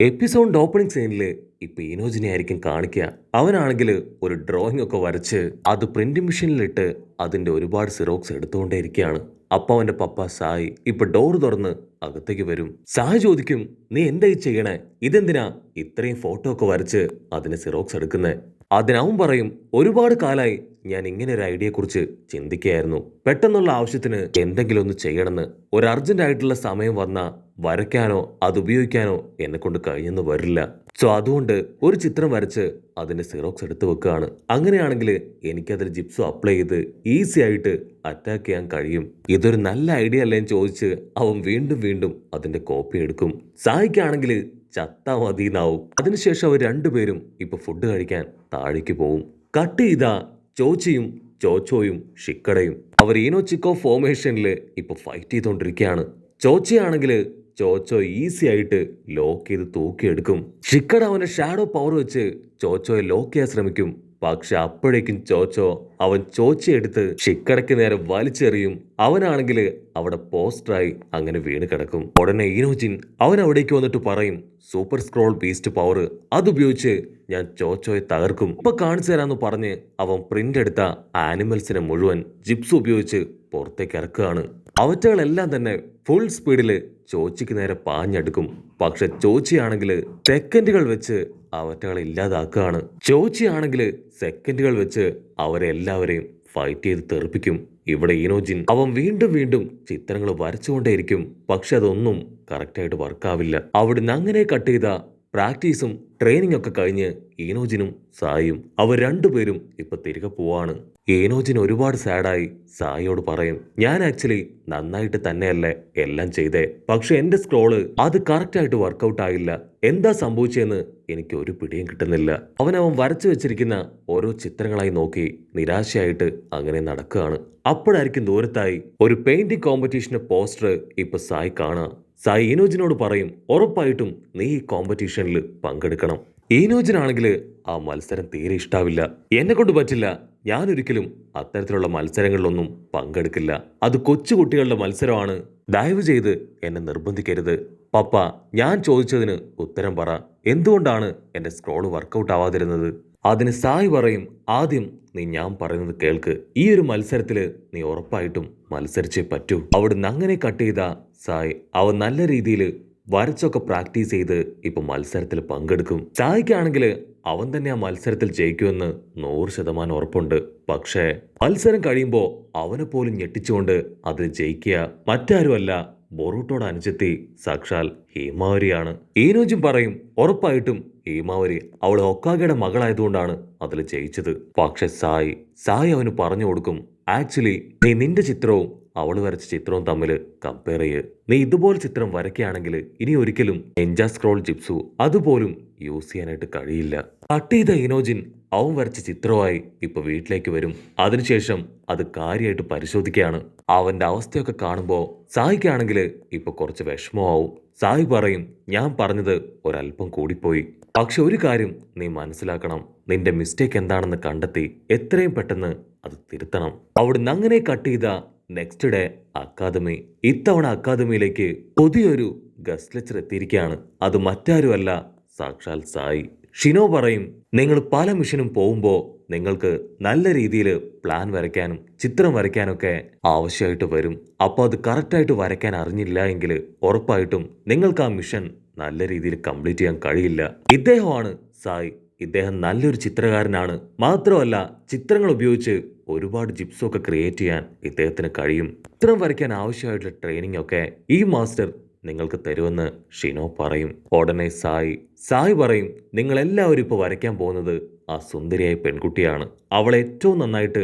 എപ്പിസോഡിന്റെ opening സീനില് ഇപ്പൊ ഇനോജിനെ ആയിരിക്കും കാണിക്കുക. അവനാണെങ്കിൽ ഒരു ഡ്രോയിങ് ഒക്കെ വരച്ച് അത് പ്രിന്റിംഗ് മെഷീനിലിട്ട് അതിന്റെ ഒരുപാട് സിറോക്സ് എടുത്തുകൊണ്ടേയിരിക്കുകയാണ്. അപ്പൊ അവന്റെ പപ്പ സായ് ഇപ്പൊ ഡോർ തുറന്ന് അകത്തേക്ക് വരും. സായ് ചോദിക്കും, നീ എന്താ ഈ ചെയ്യണേ? ഇതെന്തിനാ ഇത്രയും ഫോട്ടോ ഒക്കെ വരച്ച് അതിന് സിറോക്സ് എടുക്കുന്നേ? അതിനവൻ പറയും, ഒരുപാട് കാലായി ഞാൻ ഇങ്ങനെ ഒരു ഐഡിയയെ കുറിച്ച് ചിന്തിക്കുകയായിരുന്നു. പെട്ടെന്നുള്ള ആവശ്യത്തിന് എന്തെങ്കിലും ഒന്ന് ചെയ്യണമെന്ന്. ഒരു അർജന്റ് ആയിട്ടുള്ള സമയം വന്നാ വരയ്ക്കാനോ അത് ഉപയോഗിക്കാനോ എന്നെ കൊണ്ട് കഴിഞ്ഞെന്ന് വരില്ല. സോ അതുകൊണ്ട് ഒരു ചിത്രം വരച്ച് അതിന്റെ സിറോക്സ് എടുത്തു വെക്കുകയാണ്. അങ്ങനെയാണെങ്കിൽ എനിക്കതിൽ ജിപ്സോ അപ്ലൈ ചെയ്ത് ഈസി ആയിട്ട് അറ്റാക്ക് ചെയ്യാൻ കഴിയും. ഇതൊരു നല്ല ഐഡിയ അല്ലേ എന്ന് ചോദിച്ച് അവൻ വീണ്ടും വീണ്ടും അതിന്റെ കോപ്പി എടുക്കും. സായിക്കാണെങ്കിൽ ചത്താ മതിന്നാവും. അതിനുശേഷം അവർ രണ്ടുപേരും ഇപ്പൊ ഫുഡ് കഴിക്കാൻ താഴേക്ക് പോവും. കട്ട് ചെയ്ത ചോച്ചിയും ചോച്ചോയും ഷിക്കടയും അവർ ഈനോ ചിക്കോ ഫോർമേഷനിൽ ഇപ്പൊ ഫൈറ്റ് ചെയ്തുകൊണ്ടിരിക്കുകയാണ്. ചോച്ചിയാണെങ്കിൽ ചോച്ചോ ഈസി ആയിട്ട് ലോക്ക് ചെയ്ത് തൂക്കിയെടുക്കും. ഷിക്കട അവന്റെ ഷാഡോ പവർ വെച്ച് ചോച്ചോയെ ലോക്ക് ചെയ്യാൻ ശ്രമിക്കും. പക്ഷെ അപ്പോഴേക്കും ചോച്ചോ അവൻ ചോച്ചി എടുത്ത് ഷിക്കടയ്ക്ക് നേരെ വലിച്ചെറിയും. അവനാണെങ്കിൽ അവിടെ പോസ്റ്ററായി അങ്ങനെ വീണ് കിടക്കും. ഉടനെ ഈനോജിൻ അവൻ അവിടേക്ക് വന്നിട്ട് പറയും, സൂപ്പർ സ്ക്രോൾ ബീസ്റ്റ് പവർ അതുപയോഗിച്ച് ഞാൻ ചോച്ചോയെ തകർക്കും. ഇപ്പൊ കാണിച്ചു തരാന്ന് പറഞ്ഞ് അവൻ പ്രിന്റ് എടുത്ത ആനിമൽസിനെ മുഴുവൻ ജിപ്സ് ഉപയോഗിച്ച് പുറത്തേക്ക് ഇറക്കുകയാണ്. അവറ്റകളെല്ലാം തന്നെ ഫുൾ സ്പീഡിൽ ചോച്ചിക്ക് നേരെ പാഞ്ഞെടുക്കും. പക്ഷെ ചോച്ചിയാണെങ്കിൽ സെക്കൻഡുകൾ വെച്ച് അവറ്റകളെ ഇല്ലാതാക്കുകയാണ്. ചോച്ചിയാണെങ്കിൽ സെക്കൻഡുകൾ വെച്ച് അവരെ എല്ലാവരെയും ഫൈറ്റ് ചെയ്ത് തെറിപ്പിക്കും. ഇവിടെ ഇനോജിൻ അവൻ വീണ്ടും വീണ്ടും ചിത്രങ്ങൾ വരച്ചുകൊണ്ടേയിരിക്കും. പക്ഷെ അതൊന്നും കറക്റ്റായിട്ട് വർക്കാവില്ല. അവിടുന്ന് അങ്ങനെ കട്ട് ചെയ്ത പ്രാക്ടീസും ട്രെയിനിങ് ഒക്കെ കഴിഞ്ഞ് ഈനോജിനും സായും അവർ രണ്ടുപേരും ഇപ്പൊ തിരികെ പോവാണ്. ഏനോജിൻ ഒരുപാട് സാഡായി സായിയോട് പറയും, ഞാൻ ആക്ച്വലി നന്നായിട്ട് തന്നെയല്ലേ എല്ലാം ചെയ്തേ, പക്ഷെ എന്റെ സ്ക്രോള് അത് കറക്റ്റ് ആയിട്ട് വർക്കൗട്ട് ആയില്ല. എന്താ സംഭവിച്ചെന്ന് എനിക്ക് ഒരു പിടിയും കിട്ടുന്നില്ല. അവൻ വരച്ചു വെച്ചിരിക്കുന്ന ഓരോ ചിത്രങ്ങളായി നോക്കി നിരാശയായിട്ട് അങ്ങനെ നടക്കുകയാണ്. അപ്പോഴായിരിക്കും ദൂരത്തായി ഒരു പെയിന്റിംഗ് കോമ്പറ്റീഷന്റെ പോസ്റ്റർ ഇപ്പൊ സായി കാണാം. സായി ഈനോജിനോട് പറയും, ഉറപ്പായിട്ടും നീ ഈ കോമ്പറ്റീഷനിൽ പങ്കെടുക്കണം. ഈനോജിനാണെങ്കിൽ ആ മത്സരം തീരെ ഇഷ്ടാവില്ല. എന്നെ കൊണ്ട് പറ്റില്ല, ഞാൻ ഒരിക്കലും അത്തരത്തിലുള്ള മത്സരങ്ങളിലൊന്നും പങ്കെടുക്കില്ല. അത് കൊച്ചുകുട്ടികളുടെ മത്സരമാണ്. ദയവ് ചെയ്ത് എന്നെ നിർബന്ധിക്കരുത്. പപ്പ, ഞാൻ ചോദിച്ചതിന് ഉത്തരം പറ. എന്തുകൊണ്ടാണ് എന്റെ സ്ക്രോള് വർക്കൗട്ട് ആവാതിരുന്നത്? അതിന് സായി പറയും, ആദ്യം നീ ഞാൻ പറയുന്നത് കേൾക്ക്. ഈ ഒരു മത്സരത്തില് നീ ഉറപ്പായിട്ടും മത്സരിച്ചേ പറ്റൂ. അവിടുന്ന് അങ്ങനെ കട്ട് ചെയ്ത സായ് അവൻ നല്ല രീതിയിൽ വരച്ചൊക്കെ പ്രാക്ടീസ് ചെയ്ത് ഇപ്പൊ മത്സരത്തിൽ പങ്കെടുക്കും. സായിക്കാണെങ്കിൽ അവൻ തന്നെ ആ മത്സരത്തിൽ ജയിക്കുമെന്ന് 100% ഉറപ്പുണ്ട്. പക്ഷേ മത്സരം കഴിയുമ്പോൾ അവനെ പോലും ഞെട്ടിച്ചുകൊണ്ട് അതിൽ ജയിക്കുക മറ്റാരുമല്ല, ബൊറൂട്ടോയുടെ അനുജത്തി സാക്ഷാൽ ഹീമാവരിയാണ്. ഈനോജും പറയും, ഉറപ്പായിട്ടും ഹീമാവരി അവൾ ഹൊക്കാഗയുടെ മകളായതുകൊണ്ടാണ് അതിൽ ജയിച്ചത്. പക്ഷെ സായി അവന് പറഞ്ഞു കൊടുക്കും, ആക്ച്വലി നീ നിന്റെ ചിത്രവും അവൾ വരച്ച ചിത്രവും തമ്മിൽ കമ്പയർ ചെയ്യ്. നീ ഇതുപോലെ ചിത്രം വരയ്ക്കുകയാണെങ്കിൽ ഇനി ഒരിക്കലും എൻജാ സ്ക്രോൾ ജിപ്സു അതുപോലും യൂസ് ചെയ്യാനായിട്ട് കഴിയില്ല. കട്ട് ചെയ്ത ഇനോജിൻ അവൻ വരച്ച ചിത്രമായി ഇപ്പൊ വീട്ടിലേക്ക് വരും. അതിനുശേഷം അത് കാര്യമായിട്ട് പരിശോധിക്കുകയാണ്. അവന്റെ അവസ്ഥയൊക്കെ കാണുമ്പോൾ സായിക്കാണെങ്കിൽ ഇപ്പൊ കുറച്ച് വിഷമമാവും. സായി പറയും, ഞാൻ പറഞ്ഞത് ഒരല്പം കൂടിപ്പോയി. പക്ഷെ ഒരു കാര്യം നീ മനസ്സിലാക്കണം, നിന്റെ മിസ്റ്റേക്ക് എന്താണെന്ന് കണ്ടെത്തി എത്രയും പെട്ടെന്ന് അത് തിരുത്തണം. അവിടുന്ന് അങ്ങനെ കട്ട് ചെയ്ത നെക്സ്റ്റ് ഡേ അക്കാദമി. ഇത്തവണ അക്കാദമിയിലേക്ക് പുതിയൊരു ഗസ്റ്റ് ലെക്ചർ എത്തിയിരിക്കുകയാണ്. അത് മറ്റാരുമല്ല, സാക്ഷാൽ സായി. ഷിനോ പറയും, നിങ്ങൾ പല മിഷനും പോകുമ്പോൾ നിങ്ങൾക്ക് നല്ല രീതിയിൽ പ്ലാൻ വരയ്ക്കാനും ചിത്രം വരയ്ക്കാനൊക്കെ ആവശ്യമായിട്ട് വരും. അപ്പോൾ അത് കറക്റ്റായിട്ട് വരയ്ക്കാൻ അറിഞ്ഞില്ല എങ്കിൽ ഉറപ്പായിട്ടും നിങ്ങൾക്ക് ആ മിഷൻ നല്ല രീതിയിൽ കംപ്ലീറ്റ് ചെയ്യാൻ കഴിയില്ല. ഇദ്ദേഹമാണ് സായി. ഇദ്ദേഹം നല്ലൊരു ചിത്രകാരനാണ്. മാത്രമല്ല ചിത്രങ്ങൾ ഉപയോഗിച്ച് ഒരുപാട് ജിപ്സും ഒക്കെ ക്രിയേറ്റ് ചെയ്യാൻ ഇദ്ദേഹത്തിന് കഴിയും. ചിത്രം വരയ്ക്കാൻ ആവശ്യമായിട്ടുള്ള ട്രെയിനിങ് ഒക്കെ ഈ മാസ്റ്റർ നിങ്ങൾക്ക് തരുമെന്ന് ഷിനോ പറയും. ഉടനെ സായി പറയും, നിങ്ങൾ എല്ലാവരും ഇപ്പോൾ വരയ്ക്കാൻ പോകുന്നത് ആ സുന്ദരിയായ പെൺകുട്ടിയാണ്. അവളെ ഏറ്റവും നന്നായിട്ട്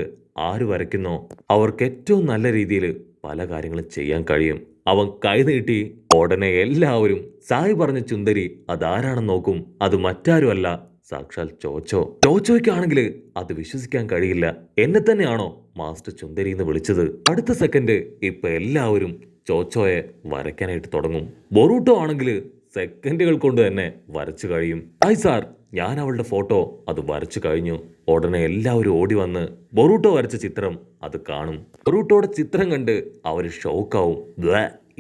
ആര് വരയ്ക്കുന്നോ അവർക്ക് ഏറ്റവും നല്ല രീതിയിൽ പല കാര്യങ്ങളും ചെയ്യാൻ കഴിയും. അവൻ കൈ നീട്ടി. ഉടനെ എല്ലാവരും സായി പറഞ്ഞ സുന്ദരി അതാരാണെന്ന് നോക്കും. അത് മറ്റാരുമല്ല, സാക്ഷാൽ ചോച്ചോയ്ക്കാണെങ്കിൽ അത് വിശ്വസിക്കാൻ കഴിയില്ല. എന്നെ തന്നെയാണോ മാസ്റ്റർ ചുന്ദരി എന്ന് വിളിച്ചത്? അടുത്ത സെക്കൻഡ് ഇപ്പൊ എല്ലാവരും ചോച്ചോയെ വരയ്ക്കാനായിട്ട് തുടങ്ങും. ബൊറൂട്ടോ ആണെങ്കിൽ സെക്കൻഡുകൾ കൊണ്ട് തന്നെ വരച്ചു കഴിയും. ഹായ് സാർ, ഞാൻ അവളുടെ ഫോട്ടോ അത് വരച്ചു കഴിഞ്ഞു. ഉടനെ എല്ലാവരും ഓടി വന്ന് ബൊറൂട്ടോ വരച്ച ചിത്രം അത് കാണും. ബൊറൂട്ടോയുടെ ചിത്രം കണ്ട് അവർ ഷോക്കാവും.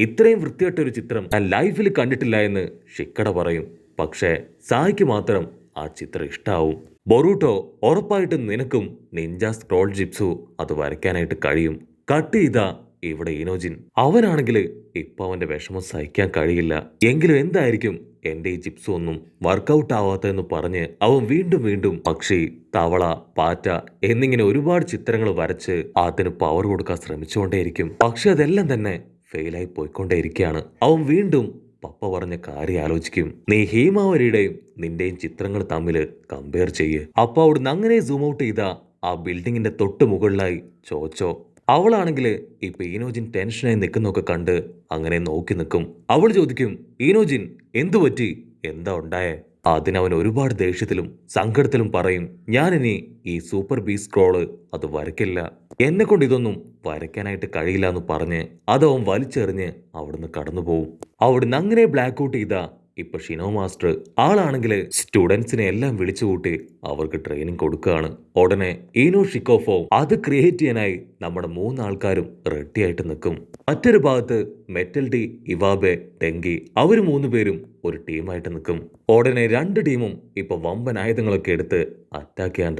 ഇത്രയും വൃത്തികെട്ട ഒരു ചിത്രം ഞാൻ ലൈഫിൽ കണ്ടിട്ടില്ല എന്ന് ഷിക്കട പറയും. പക്ഷേ സായിക്ക് മാത്രം ആ ചിത്രം ഇഷ്ടാവും. ബൊറൂട്ടോ, ഉറപ്പായിട്ടും നിനക്കും നിഞ്ച സ്ക്രോൾ ജിപ്സു അത് വരയ്ക്കാനായിട്ട് കഴിയും. കട്ട് ചെയ്താ ഇവിടെ ഇനോജിൻ. അവനാണെങ്കിൽ ഇപ്പൊ അവന്റെ വിഷമം സഹിക്കാൻ കഴിയില്ല. എങ്കിലും എന്തായിരിക്കും എന്റെ ഈ ജിപ്സു ഒന്നും വർക്കൗട്ട് ആവാത്തതെന്ന് പറഞ്ഞ് അവൻ വീണ്ടും വീണ്ടും പക്ഷി, തവള, പാറ്റ എന്നിങ്ങനെ ഒരുപാട് ചിത്രങ്ങൾ വരച്ച് അതിന് പവർ കൊടുക്കാൻ ശ്രമിച്ചുകൊണ്ടേയിരിക്കും. പക്ഷെ അതെല്ലാം തന്നെ ഫെയിലായി പോയിക്കൊണ്ടേയിരിക്കുകയാണ്. അവൻ വീണ്ടും പപ്പ പറഞ്ഞ കാര്യം ആലോചിക്കും. നീ ഹീമാവരിയുടെയും നിന്റെയും ചിത്രങ്ങൾ തമ്മിൽ കമ്പയർ ചെയ്യ്. അപ്പൊ അവിടുന്ന് അങ്ങനെ സൂം ഔട്ട് ചെയ്ത ആ ബിൽഡിങ്ങിന്റെ തൊട്ട് മുകളിലായി ചോച്ചോ. അവളാണെങ്കിൽ ഇപ്പൊ ഈനോജിൻ ടെൻഷനായി നിൽക്കുന്നൊക്കെ കണ്ട് അങ്ങനെ നോക്കി നിൽക്കും. അവൾ ചോദിക്കും, ഈനോജിൻ എന്തു പറ്റി, എന്താ ഉണ്ടായേ? അതിനവൻ ഒരുപാട് ദേഷ്യത്തിലും സങ്കടത്തിലും പറയും, ഞാനിനി ഈ സൂപ്പർ ബീ സ്ക്രോള് അത് വരയ്ക്കില്ല, എന്നെ കൊണ്ട് ഇതൊന്നും വരയ്ക്കാനായിട്ട് കഴിയില്ല എന്ന് പറഞ്ഞ് അതവൻ വലിച്ചെറിഞ്ഞ് അവിടുന്ന് കടന്നുപോകും. അവിടുന്ന് അങ്ങനെ ബ്ലാക്ക് ഔട്ട് ചെയ്ത ഇപ്പൊ ഷിനോ മാസ്റ്റർ ആളാണെങ്കിൽ സ്റ്റുഡൻസിനെ എല്ലാം വിളിച്ചുകൂട്ടി അവർക്ക് ട്രെയിനിങ് കൊടുക്കുകയാണ്. ഉടനെ ഈനോ ഷിക്കോഫോ അത് ക്രിയേറ്റ് ചെയ്യാനായി നമ്മുടെ 3 ആൾക്കാരും റെഡി ആയിട്ട് നിൽക്കും. മറ്റൊരു ഭാഗത്ത് മെറ്റൽ ഡി, ഇവാബെ, ടെങ്കി അവർ 3 പേരും ഒരു ടീമായിട്ട് നിൽക്കും. ഉടനെ 2 ടീമും ഇപ്പൊ വമ്പൻ ആയുധങ്ങളൊക്കെ എടുത്ത് അറ്റാക്ക് ചെയ്യാൻ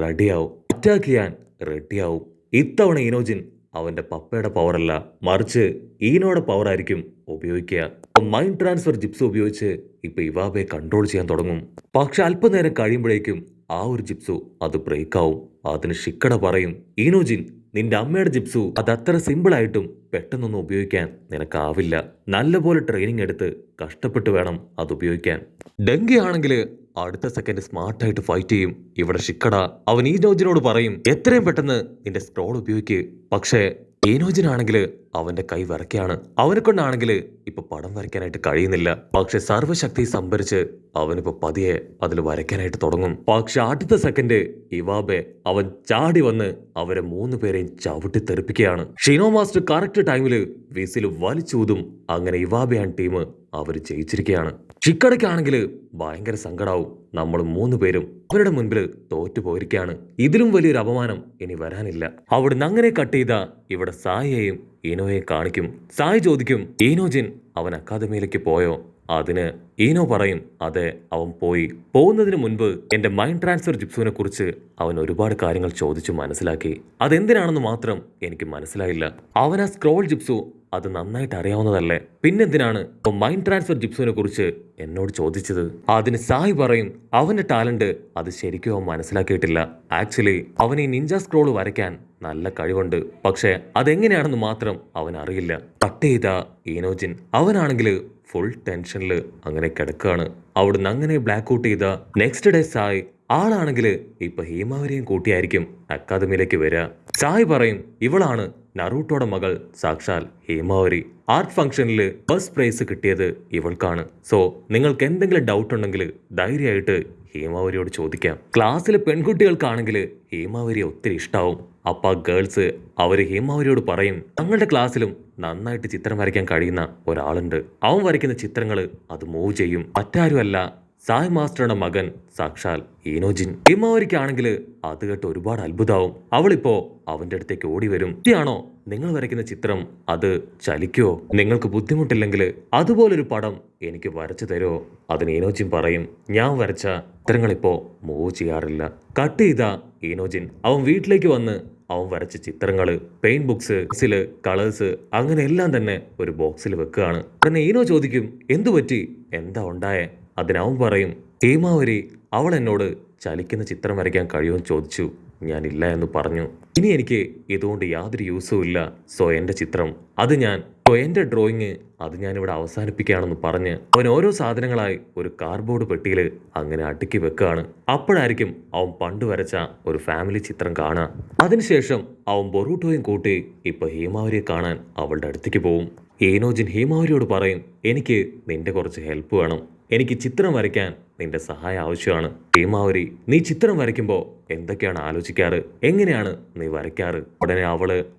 റെഡിയാവും. ഇത്തവണ ഇനോജിൻ അവന്റെ പപ്പയുടെ പവറല്ല, മറിച്ച് ഈനോയുടെ പവർ ആയിരിക്കും ഉപയോഗിക്കുക. മൈൻഡ് ട്രാൻസ്ഫർ ജിപ്സ് ഉപയോഗിച്ച് ഇപ്പൊ ഇവാബെ കൺട്രോൾ ചെയ്യാൻ തുടങ്ങും. പക്ഷെ അല്പനേരം കഴിയുമ്പോഴേക്കും ആ ഒരു ജിപ്സു അത് ബ്രേക്ക് ആവും. അതിന് ഷിക്കട പറയും, ഈനോജിൻ നിന്റെ അമ്മയുടെ ജിപ്സു അത് അത്ര സിമ്പിൾ ആയിട്ടും പെട്ടെന്നൊന്നും ഉപയോഗിക്കാൻ നിനക്കാവില്ല. നല്ലപോലെ ട്രെയിനിങ് എടുത്ത് കഷ്ടപ്പെട്ട് വേണം അത് ഉപയോഗിക്കാൻ. ഡെങ്കി ആണെങ്കിൽ അടുത്ത സെക്കൻഡ് സ്മാർട്ടായിട്ട് ഫൈറ്റ് ചെയ്യും. ഇവിടെ ഷിക്കട അവൻ ഈനോജിനോട് പറയും, എത്രയും പെട്ടെന്ന് നിന്റെ സ്ക്രോൾ ഉപയോഗിക്ക്. പക്ഷേ ഈനോജിനാണെങ്കിൽ അവന്റെ കൈ വിറയ്ക്കാണ്. അവനെ കൊണ്ടാണെങ്കിൽ ഇപ്പൊ പടം വരയ്ക്കാനായിട്ട് കഴിയുന്നില്ല. പക്ഷെ സർവ്വശക്തി സംഭരിച്ച് അവനിപ്പോ പതിയെ അതിൽ വരയ്ക്കാനായിട്ട് തുടങ്ങും. പക്ഷെ അടുത്ത സെക്കൻഡ് ഇവാബെ അവൻ ചാടി വന്ന് അവരെ 3 പേരെയും ചവിട്ടി തെറിപ്പിക്കുകയാണ്. ഷിനോ മാസ്റ്റർ കറക്റ്റ് ടൈമില് വിസിൽ വലിച്ചൂതും. അങ്ങനെ ഇവാബെയാണ് ടീം അവർ ജയിച്ചിരിക്കുകയാണ്. ഷിക്കടയ്ക്കാണെങ്കിൽ ഭയങ്കര സങ്കടാവും. നമ്മൾ 3 പേരും അവരുടെ മുൻപിൽ തോറ്റു പോയിരിക്കുകയാണ്. ഇതിലും വലിയൊരു അപമാനം ഇനി വരാനില്ല. അവിടുന്ന് അങ്ങനെ കട്ട് ചെയ്ത ഇവിടെ സായിയെയും ഈനോയെ കാണിക്കും. സായി ചോദിക്കും, ഈനോജിൻ അവൻ അക്കാദമിയിലേക്ക് പോയോ? അതിന് ഈനോ പറയും, അതെ അവൻ പോയി. പോകുന്നതിന് മുൻപ് എന്റെ മൈൻഡ് ട്രാൻസ്ഫർ ജിപ്സുവിനെ കുറിച്ച് അവൻ ഒരുപാട് കാര്യങ്ങൾ ചോദിച്ചു മനസ്സിലാക്കി. അതെന്തിനാണെന്ന് മാത്രം എനിക്ക് മനസ്സിലായില്ല. അവൻ ആ സ്ക്രോൾ ജിപ്സു അത് നന്നായിട്ട് അറിയാവുന്നതല്ലേ, പിന്നെന്തിനാണ് മൈൻഡ് ട്രാൻസ്ഫർ ജിപ്സുവിനെ കുറിച്ച് എന്നോട് ചോദിച്ചത്? അതിന് സായി പറയും, അവന്റെ ടാലന്റ് അത് ശരിക്കും അവൻ മനസ്സിലാക്കിയിട്ടില്ല. ആക്ച്വലി അവൻ ഈ നിഞ്ച സ്ക്രോൾ വരയ്ക്കാൻ നല്ല കഴിവുണ്ട്, പക്ഷെ അതെങ്ങനെയാണെന്ന് മാത്രം അവൻ അറിയില്ല. കട്ട് ചെയ്ത ഈനോജിൻ അവനാണെങ്കിൽ ഫുൾ ടെൻഷനിൽ അങ്ങനെ കിടക്കുകയാണ്. അവിടുന്ന് അങ്ങനെ ബ്ലാക്ക് ഔട്ട് ചെയ്ത നെക്സ്റ്റ് ഡേ സായ് ആളാണെങ്കിൽ ഇപ്പൊ ഹീമാവരിയും കൂട്ടിയായിരിക്കും അക്കാദമിയിലേക്ക് വരിക. സായ് പറയും, ഇവളാണ് നറൂട്ടോയുടെ മകൾ സാക്ഷാൽ ഹീമാവരി. ആർട്ട് ഫംഗ്ഷനിൽ ഫസ്റ്റ് പ്രൈസ് കിട്ടിയത് ഇവൾക്കാണ്. സോ നിങ്ങൾക്ക് എന്തെങ്കിലും ഡൗട്ട് ഉണ്ടെങ്കിൽ ധൈര്യമായിട്ട് ഹീമാവരിയോട് ചോദിക്കാം. ക്ലാസ്സിലെ പെൺകുട്ടികൾക്കാണെങ്കിൽ ഹീമാവരിയെ ഒത്തിരി ഇഷ്ടാവും. അപ്പ ഗേൾസ് അവര് ഹീമാവരിയോട് പറയും, ഞങ്ങളുടെ ക്ലാസ്സിലും നന്നായിട്ട് ചിത്രം വരയ്ക്കാൻ കഴിയുന്ന ഒരാളുണ്ട്. അവൻ വരയ്ക്കുന്ന ചിത്രങ്ങൾ അത് മൂവ് ചെയ്യും. മറ്റാരുമല്ല, സായ് മാസ്റ്ററുടെ മകൻ സാക്ഷാൽ ഈനോജിൻ. ഹീമാവരിക്കാണെങ്കിൽ അത് കേട്ട് ഒരുപാട് അത്ഭുതമാവും. അവളിപ്പോ അവന്റെ അടുത്തേക്ക് ഓടി വരും. ാണോ നിങ്ങൾ വരയ്ക്കുന്ന ചിത്രം അത് ചലിക്കോ? നിങ്ങൾക്ക് ബുദ്ധിമുട്ടില്ലെങ്കിൽ അതുപോലൊരു പടം എനിക്ക് വരച്ചു തരുമോ? അതിന് ഈനോജിൻ പറയും, ഞാൻ വരച്ച ചിത്രങ്ങളിപ്പോ മൂവ് ചെയ്യാറില്ല. കട്ട് ചെയ്ത ഈനോജിൻ അവൻ വീട്ടിലേക്ക് വന്ന് അവൻ വരച്ച ചിത്രങ്ങള് പെയിന്റ് ബുക്സ്, കളേഴ്സ് അങ്ങനെ എല്ലാം തന്നെ ഒരു ബോക്സിൽ വെക്കുകയാണ്. ഉടനെ ഈനോ ചോദിക്കും, എന്തു പറ്റി, എന്താ ഉണ്ടായേ? അതിനവൻ പറയും, ഹീമാവരി അവൾ എന്നോട് ചലിക്കുന്ന ചിത്രം വരയ്ക്കാൻ കഴിയുമെന്ന് ചോദിച്ചു. ഞാനില്ല എന്ന് പറഞ്ഞു. ഇനി എനിക്ക് ഇതുകൊണ്ട് യാതൊരു യൂസും ഇല്ല. സോ എൻ്റെ ചിത്രം അത് ഞാൻ എൻ്റെ ഡ്രോയിങ് അത് ഞാനിവിടെ അവസാനിപ്പിക്കുകയാണെന്ന് പറഞ്ഞ് അവൻ ഓരോ സാധനങ്ങളായി ഒരു കാർഡ്ബോർഡ് പെട്ടിയിൽ അങ്ങനെ അടുക്കി വെക്കുകയാണ്. അപ്പോഴായിരിക്കും അവൻ പണ്ട് വരച്ച ഒരു ഫാമിലി ചിത്രം കാണുക. അതിനുശേഷം അവൻ ബൊറൂട്ടോയും കൂട്ടി ഇപ്പൊ ഹീമാവരിയെ കാണാൻ അവളുടെ അടുത്തേക്ക് പോവും. ഈനോജിൻ ഹീമാവരിയോട് പറയും, എനിക്ക് നിന്റെ കുറച്ച് ഹെൽപ്പ് വേണം. എനിക്ക് ചിത്രം വരയ്ക്കാൻ നിന്റെ സഹായം ആവശ്യമാണ്. ഹീമാവരി, നീ ചിത്രം വരയ്ക്കുമ്പോൾ എന്തൊക്കെയാണ് ആലോചിക്കാറ്? എങ്ങനെയാണ് നീ വരയ്ക്കാറ്? ഉടനെ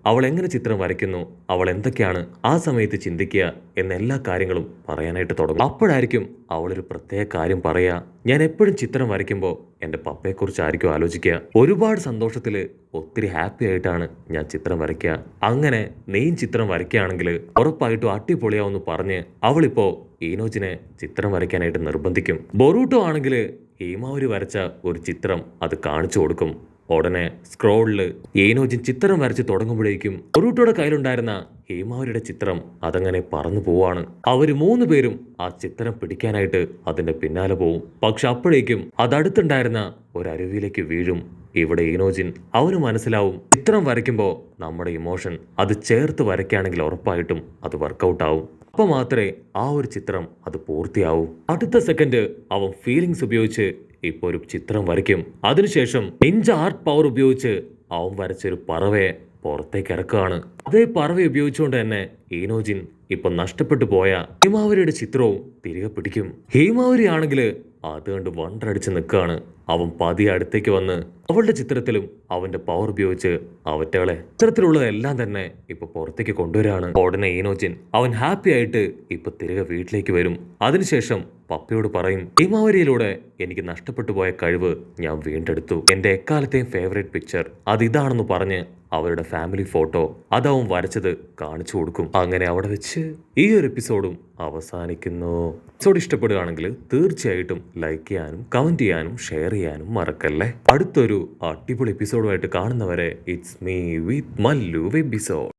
അവൾ എങ്ങനെ ചിത്രം വരയ്ക്കുന്നു, അവൾ എന്തൊക്കെയാണ് ആ സമയത്ത് ചിന്തിക്കുക എന്ന എല്ലാ കാര്യങ്ങളും പറയാനായിട്ട് തുടങ്ങും. അപ്പോഴായിരിക്കും അവളൊരു പ്രത്യേക കാര്യം പറയാ, ഞാൻ എപ്പോഴും ചിത്രം വരയ്ക്കുമ്പോൾ എൻ്റെ പപ്പയെക്കുറിച്ചായിരിക്കും ആലോചിക്കുക. ഒരുപാട് സന്തോഷത്തില് ഒത്തിരി ഹാപ്പി ആയിട്ടാണ് ഞാൻ ചിത്രം വരയ്ക്കുക. അങ്ങനെ നീയും ചിത്രം വരയ്ക്കുകയാണെങ്കിൽ ഉറപ്പായിട്ടും അടിപൊളിയാവെന്ന് പറഞ്ഞ് അവളിപ്പോ ഈനോജിനെ ചിത്രം വരയ്ക്കാനായിട്ട് നിർബന്ധിക്കും. ബൊറൂട്ടോ ആണെങ്കിൽ ഹീമാവരി വരച്ച ഒരു ചിത്രം അത് കാണിച്ചു കൊടുക്കും. ഉടനെ സ്ക്രോളില് ഏനോജിൻ ചിത്രം വരച്ച് തുടങ്ങുമ്പോഴേക്കും ബൊറൂട്ടോയുടെ കയ്യിലുണ്ടായിരുന്ന ഹീമാവരിയുടെ ചിത്രം അതങ്ങനെ പറന്നു പോവാണ്. അവര് 3 പേരും ആ ചിത്രം പിടിക്കാനായിട്ട് അതിന്റെ പിന്നാലെ പോവും. പക്ഷെ അപ്പോഴേക്കും അതടുത്തുണ്ടായിരുന്ന ഒരു അരുവിയിലേക്ക് വീഴും. ഇവിടെ ഈനോജിൻ അവന് മനസ്സിലാവും, ചിത്രം വരയ്ക്കുമ്പോൾ നമ്മുടെ ഇമോഷൻ അത് ചേർത്ത് വരയ്ക്കുകയാണെങ്കിൽ ഉറപ്പായിട്ടും അത് വർക്കൗട്ട് ആവും. അപ്പൊ മാത്രമേ ആ ഒരു ചിത്രം അത് പൂർത്തിയാവൂ. അടുത്ത സെക്കൻഡ് അവൻ ഫീലിങ്സ് ഉപയോഗിച്ച് ഇപ്പൊ ഒരു ചിത്രം വരയ്ക്കും. അതിനുശേഷം നിഞ്ച ആർട്ട് പവർ ഉപയോഗിച്ച് അവൻ വരച്ചൊരു പറവയെ പുറത്തേക്ക് ഇറക്കുകയാണ്. അതേ പറവ ഉപയോഗിച്ചുകൊണ്ട് തന്നെ ഈനോജിൻ ഇപ്പൊ നഷ്ടപ്പെട്ടു പോയ ഹീമാവരിയുടെ ചിത്രവും തിരികെ പിടിക്കും. ഹീമാവരി ആണെങ്കിൽ അത് കണ്ട് വണ്ടടിച്ച് നിൽക്കുകയാണ്. അവൻ പതിയെ അടുത്തേക്ക് വന്ന് അവളുടെ ചിത്രത്തിലും അവന്റെ പവർ ഉപയോഗിച്ച് അവറ്റകളെ ചിത്രത്തിലുള്ളതെല്ലാം തന്നെ ഇപ്പൊ പുറത്തേക്ക് കൊണ്ടുവരാണ്. ഉടനെ ഈനോജിൻ അവൻ ഹാപ്പി ആയിട്ട് ഇപ്പൊ തിരികെ വീട്ടിലേക്ക് വരും. അതിനുശേഷം പപ്പയോട് പറയും, ഹീമാവരിയിലൂടെ എനിക്ക് നഷ്ടപ്പെട്ടു പോയ കഴിവ് ഞാൻ വീണ്ടെടുത്തു. എന്റെ എക്കാലത്തെയും ഫേവറേറ്റ് പിക്ചർ അത് ഇതാണെന്ന് പറഞ്ഞ് അവരുടെ ഫാമിലി ഫോട്ടോ അതവൻ വരച്ചത് കാണിച്ചു കൊടുക്കും. അങ്ങനെ അവിടെ വെച്ച് ഈ ഒരു എപ്പിസോഡും അവസാനിക്കുന്നു. എപ്പിസോഡ് ഇഷ്ടപ്പെടുകയാണെങ്കിൽ തീർച്ചയായിട്ടും ലൈക്ക് ചെയ്യാനും കമന്റ് ചെയ്യാനും ഷെയർ ചെയ്യാനും മറക്കല്ലേ. അടുത്തൊരു അടിപൊളി എപ്പിസോഡുമായിട്ട് കാണുന്നവരെ it's me with Mallu episode.